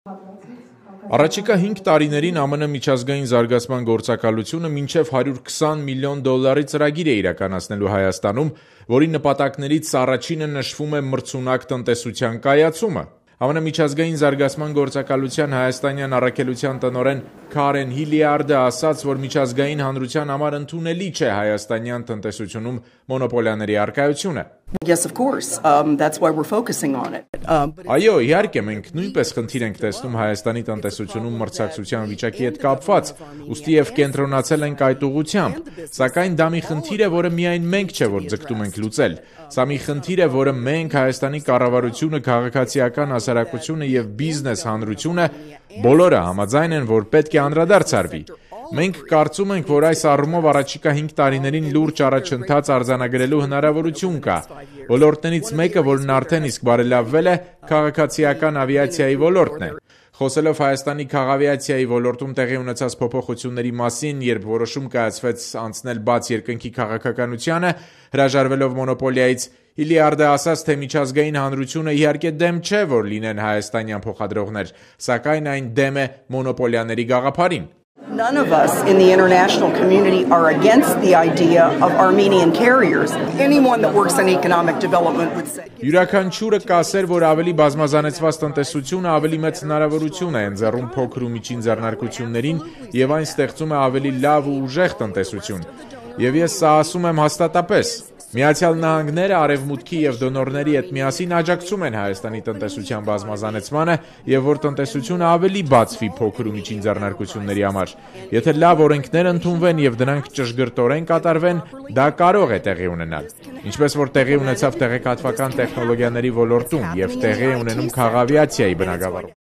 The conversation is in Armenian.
Առաջիկա 5 տարիներին ԱՄՆ միջազգային զարգացման գործակալությունը մինչև $120 միլիոն ծրագիր է իրականացնելու Հայաստանում, որի նպատակներից առաջինը նշվում է մրցունակ տնտեսության կայացումը։ ԱՄՆ միջազգային զարգացման գործակալության հայաստանյան առաքելության տնօրեն Քարեն Հիլիարդը ասաց, որ միջազգային հանրության համար ընդունելի չէ հայաստանյան տնտեսությունում մոնոպոլիաների առկայությունը։ Yes, of course. That's why we're focusing on it. Այո, իհարկե, մենք նույնպես խնդիր ենք տեսնում Հայաստանի տնտեսությունում մրցակցության վիճակի հետ կապված, ուստի եւ կենտրոնացել ենք այդ ուղղությամբ, սակայն դա մի խնդիր է, որը միայն մենք չէ, որ ձգտում ենք լուծել։ Սա մի խնդիր է, որը մենք Հայաստանի կառավարությունը, քաղաքացիական հասարակությունը եւ բիզնես հանրությունը բոլորը համաձայն են, որ պետք է անդրադարձ արվի։ Մենք կարծում ենք, որ այս առումով առաջիկա 5 տարիներին լուրջ առաջընթաց արձանագրելու հնարավորություն կա։ Ոլորտներից մեկը, որն արդեն իսկ բարելավվել է, քաղաքացիական ավիացիայի ոլորտն է։ Խոսելով Հայաստանի քաղավիացիայի ոլորտում տեղի ունեցած փոփոխությունների մասին, երբ որոշում կայացվեց անցնել բաց երկնքի քաղաքականությանը, հրաժարվելով մոնոպոլիայից, Հիլիարդը ասաց, թե միջազգային հանրությունը իհարկե դեմ չէ, որ լինեն հայաստանյան փոխադրողներ, սակայն այն դեմ է մոնոպոլիաների գաղափարին։ None of us in the international community are against the idea of Armenian carriers. Anyone that works in economic development would say. Յուրաքանչյուրը կասեր, որ ավելի բազմազանեցված տնտեսությունը ավելի մեծ հնարավորություն է ընձեռում փոքր ու միջին ձեռնարկություններին եւ այն ստեղծում է ավելի լավ ու ուժեղ տնտեսություն։ Եվ ես սա ասում եմ հաստատապես։ Միացյալ Նահանգները արևմուտքի եւ դոնորների հետ միասին աջակցում են Հայաստանի տնտեսության բազմազանեցմանը եւ որ տնտեսությունը ավելի բացվի փոքր ու միջին ձեռնարկությունների համար։ Եթե լավ օրենքներ ընդունվեն եւ դրանք ճշգրտորեն կատարվեն, դա կարող է տեղի ունենալ։ Ինչպես որ տեղի ունեցավ տեղեկատվական տեխնոլոգիաների ոլորտում եւ տեղի է ունենում քաղավիացիայի բնագավառում։